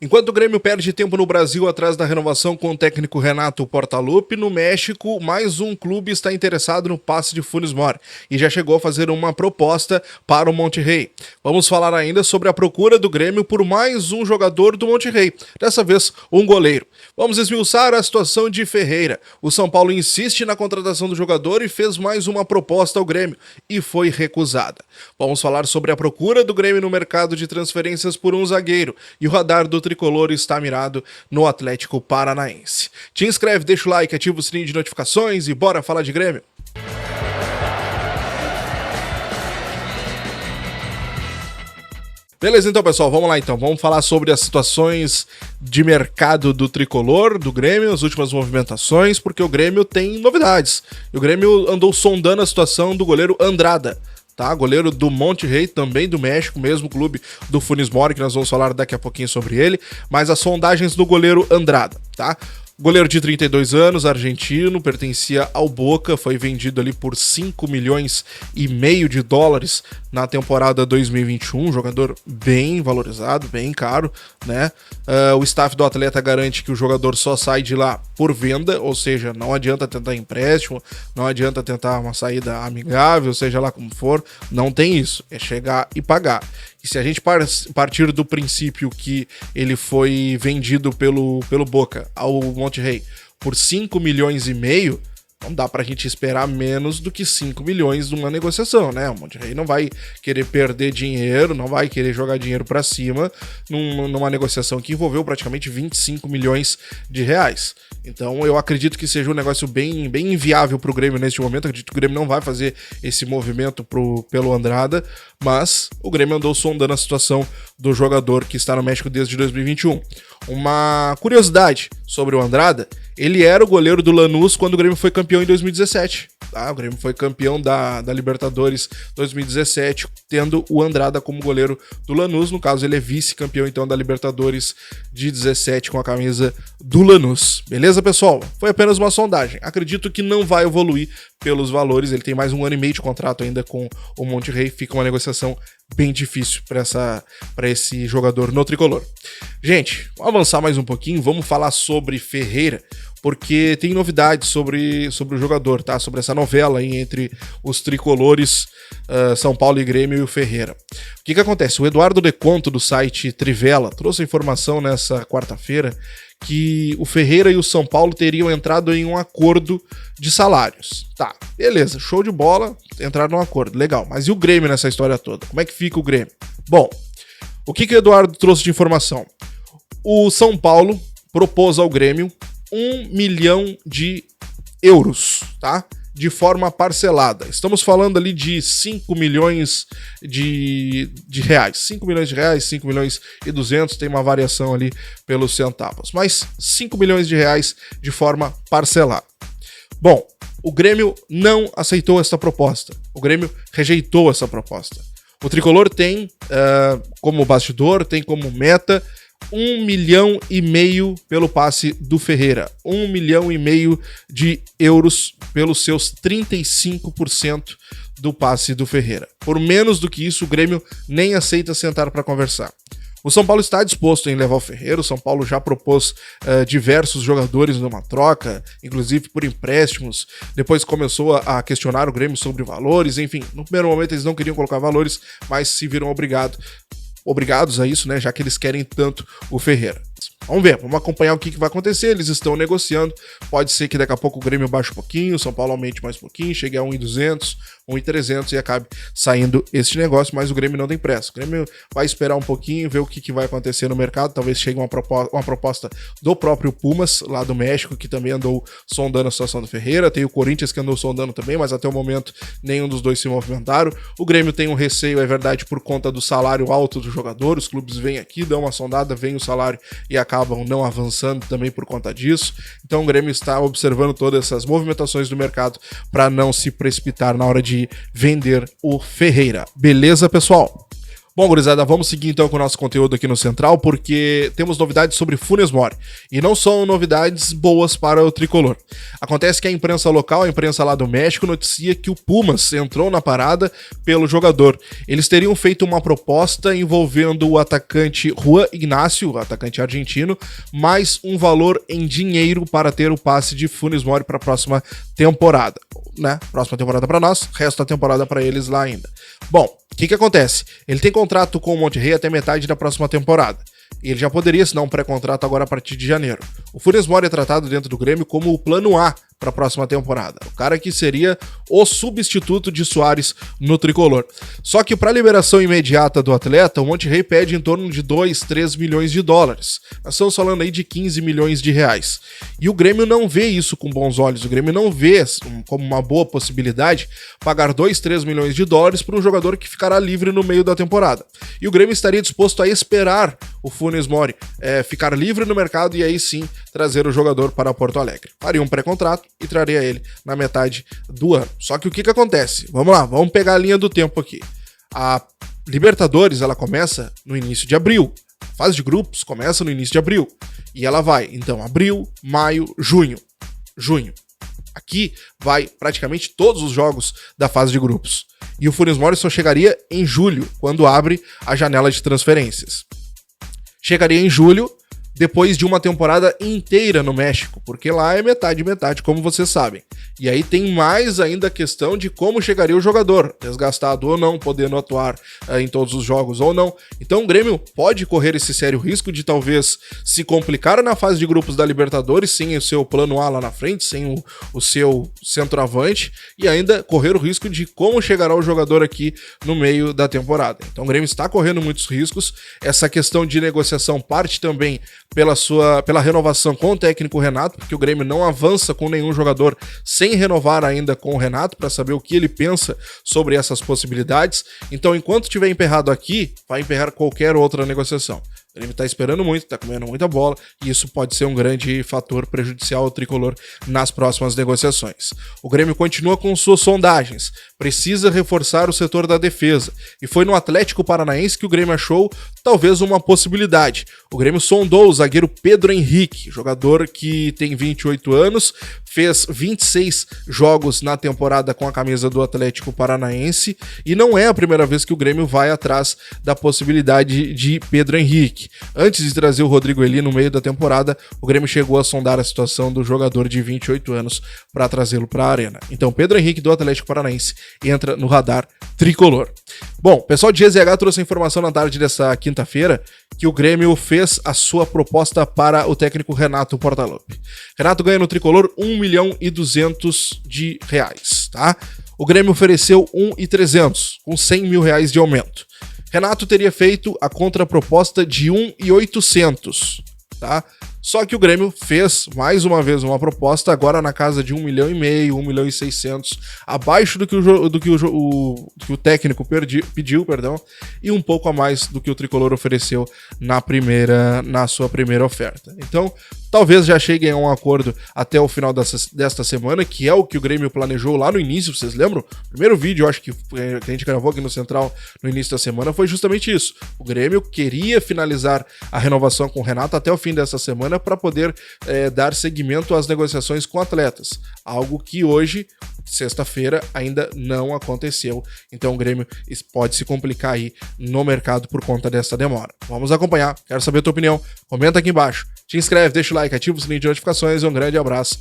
Enquanto o Grêmio perde tempo no Brasil atrás da renovação com o técnico Renato Portaluppi, no México, mais um clube está interessado no passe de Funes Mori e já chegou a fazer uma proposta para o Monterrey. Vamos falar ainda sobre a procura do Grêmio por mais um jogador do Monterrey, dessa vez um goleiro. Vamos esmiuçar a situação de Ferreira. O São Paulo insiste na contratação do jogador e fez mais uma proposta ao Grêmio e foi recusada. Vamos falar sobre a procura do Grêmio no mercado de transferências por um zagueiro e o radar do tricolor está mirado no Atlético Paranaense. Te inscreve, deixa o like, ativa o sininho de notificações e bora falar de Grêmio. Beleza, então, pessoal, vamos lá então. Vamos falar sobre as situações de mercado do tricolor, do Grêmio, as últimas movimentações, porque o Grêmio tem novidades. E o Grêmio andou sondando a situação do goleiro Andrada, tá? Goleiro do Monterrey, também do México, mesmo clube do Funes Mori, que nós vamos falar daqui a pouquinho sobre ele, mas as sondagens do goleiro Andrada, tá? Goleiro de 32 anos, argentino, pertencia ao Boca, foi vendido ali por 5 milhões e meio de dólares na temporada 2021, jogador bem valorizado, bem caro, né? O staff do atleta garante que o jogador só sai de lá por venda, ou seja, não adianta tentar empréstimo, não adianta tentar uma saída amigável, seja lá como for, não tem isso, é chegar e pagar. E se a gente partir do princípio que ele foi vendido pelo Boca ao Monterrey por 5 milhões e meio, não dá pra gente esperar menos do que 5 milhões numa negociação, né? O Monterrey não vai querer perder dinheiro, não vai querer jogar dinheiro pra cima numa negociação que envolveu praticamente 25 milhões de reais. Então eu acredito que seja um negócio bem inviável pro Grêmio neste momento. Eu acredito que o Grêmio não vai fazer esse movimento pelo Andrada, mas o Grêmio andou sondando a situação do jogador que está no México desde 2021. Uma curiosidade sobre o Andrada: ele era o goleiro do Lanús quando o Grêmio foi campeão em 2017. Tá? O Grêmio foi campeão da Libertadores 2017, tendo o Andrada como goleiro do Lanús. No caso, ele é vice-campeão então da Libertadores de 17 com a camisa do Lanús. Beleza, pessoal? Foi apenas uma sondagem. Acredito que não vai evoluir pelos valores. Ele tem mais 1 ano e meio de contrato ainda com o Monterrey. Fica uma negociação bem difícil para esse jogador no tricolor. Gente, vamos avançar mais um pouquinho. Vamos falar sobre Ferreira, porque tem novidades sobre o jogador, tá? Sobre essa novela aí entre os tricolores São Paulo e Grêmio e o Ferreira. O que acontece? O Eduardo Deconto, do site Trivela, trouxe a informação nessa quarta-feira que o Ferreira e o São Paulo teriam entrado em um acordo de salários. Tá, beleza, show de bola, entraram num acordo, legal. Mas e o Grêmio nessa história toda? Como é que fica o Grêmio? Bom, o que o Eduardo trouxe de informação? O São Paulo propôs ao Grêmio 1 milhão de euros, tá? De forma parcelada. Estamos falando ali de 5 milhões de reais. 5 milhões de reais, 5 milhões e 200, tem uma variação ali pelos centavos. Mas 5 milhões de reais de forma parcelada. Bom, o Grêmio não aceitou essa proposta. O Grêmio rejeitou essa proposta. O tricolor tem como bastidor, tem como meta 1 milhão e meio pelo passe do Ferreira. 1 milhão e meio de euros pelos seus 35% do passe do Ferreira. Por menos do que isso, o Grêmio nem aceita sentar para conversar. O São Paulo está disposto em levar o Ferreira. O São Paulo já propôs diversos jogadores numa troca, inclusive por empréstimos. Depois começou a questionar o Grêmio sobre valores. Enfim, no primeiro momento eles não queriam colocar valores, mas se viram obrigados a isso, né? Já que eles querem tanto o Ferreira. Vamos ver, vamos acompanhar o que vai acontecer. Eles estão negociando. Pode ser que daqui a pouco o Grêmio baixe um pouquinho, o São Paulo aumente mais um pouquinho, chegue a 1.200, 1.300 e acabe saindo este negócio, mas o Grêmio não tem pressa. O Grêmio vai esperar um pouquinho, ver o que vai acontecer no mercado. Talvez chegue uma proposta do próprio Pumas, lá do México, que também andou sondando a situação do Ferreira. Tem o Corinthians que andou sondando também, mas até o momento nenhum dos dois se movimentaram. O Grêmio tem um receio, é verdade, por conta do salário alto do jogador. Os clubes vêm aqui, dão uma sondada, vem o salário e acabam não avançando também por conta disso. Então o Grêmio está observando todas essas movimentações do mercado para não se precipitar na hora de vender o Ferreira. Beleza, pessoal? Bom, gurizada, vamos seguir então com o nosso conteúdo aqui no Central, porque temos novidades sobre Funes Mori. E não são novidades boas para o tricolor. Acontece que a imprensa local, a imprensa lá do México, noticia que o Pumas entrou na parada pelo jogador. Eles teriam feito uma proposta envolvendo o atacante Juan Ignacio, o atacante argentino, mais um valor em dinheiro para ter o passe de Funes Mori para a próxima temporada. Né? Próxima temporada para nós, resto da temporada para eles lá ainda. Bom, o que acontece? Ele tem contrato com o Monterrey até metade da próxima temporada. E ele já poderia assinar um pré-contrato agora a partir de janeiro. O Funes Mori é tratado dentro do Grêmio como o plano A para a próxima temporada. O cara que seria o substituto de Soares no tricolor. Só que para a liberação imediata do atleta, o Monterrey pede em torno de 2, 3 milhões de dólares. Nós estamos falando aí de 15 milhões de reais. E o Grêmio não vê isso com bons olhos. O Grêmio não vê como uma boa possibilidade pagar 2, 3 milhões de dólares para um jogador que ficará livre no meio da temporada. E o Grêmio estaria disposto a esperar o Funes Mori ficar livre no mercado e aí sim trazer o jogador para Porto Alegre. Faria um pré-contrato e traria ele na metade do ano. Só que o que acontece? Vamos lá, vamos pegar a linha do tempo aqui. A Libertadores, ela começa no início de abril. A fase de grupos começa no início de abril. E ela vai, então, abril, maio, junho. Aqui vai praticamente todos os jogos da fase de grupos. E o Funes Mori só chegaria em julho, quando abre a janela de transferências. Chegaria em julho, depois de uma temporada inteira no México, porque lá é metade, como vocês sabem. E aí tem mais ainda a questão de como chegaria o jogador, desgastado ou não, podendo atuar em todos os jogos ou não. Então o Grêmio pode correr esse sério risco de talvez se complicar na fase de grupos da Libertadores, sem o seu plano A lá na frente, sem o seu centroavante, e ainda correr o risco de como chegará o jogador aqui no meio da temporada. Então o Grêmio está correndo muitos riscos. Essa questão de negociação parte também pela renovação com o técnico Renato, porque o Grêmio não avança com nenhum jogador sem renovar ainda com o Renato, para saber o que ele pensa sobre essas possibilidades. Então, enquanto estiver emperrado aqui, vai emperrar qualquer outra negociação. O Grêmio tá esperando muito, tá comendo muita bola, e isso pode ser um grande fator prejudicial ao tricolor nas próximas negociações. O Grêmio continua com suas sondagens, precisa reforçar o setor da defesa, e foi no Atlético Paranaense que o Grêmio achou talvez uma possibilidade. O Grêmio sondou o zagueiro Pedro Henrique, jogador que tem 28 anos, fez 26 jogos na temporada com a camisa do Atlético Paranaense, e não é a primeira vez que o Grêmio vai atrás da possibilidade de Pedro Henrique. Antes de trazer o Rodrigo Eli no meio da temporada, o Grêmio chegou a sondar a situação do jogador de 28 anos para trazê-lo para a arena. Então, Pedro Henrique do Atlético Paranaense entra no radar tricolor. Bom, o pessoal de GZH trouxe a informação na tarde dessa quinta-feira que o Grêmio fez a sua proposta para o técnico Renato Portaluppi. Renato ganha no tricolor 1.200.000 de reais, tá? O Grêmio ofereceu 1.300, com 100 mil reais de aumento. Renato teria feito a contraproposta de 1.800, tá? Só que o Grêmio fez, mais uma vez, uma proposta agora na casa de 1,5 milhão, 1.600.000, abaixo do que o técnico pediu, e um pouco a mais do que o tricolor ofereceu na sua primeira oferta. Então, talvez já cheguem a um acordo até o final desta semana, que é o que o Grêmio planejou lá no início, vocês lembram? O primeiro vídeo, eu acho que a gente gravou aqui no Central no início da semana, foi justamente isso. O Grêmio queria finalizar a renovação com o Renato até o fim dessa semana para poder dar seguimento às negociações com atletas. Algo que hoje, sexta-feira, ainda não aconteceu. Então o Grêmio pode se complicar aí no mercado por conta dessa demora. Vamos acompanhar, quero saber a tua opinião. Comenta aqui embaixo. Te inscreve, deixa o like, ativa o sininho de notificações e um grande abraço.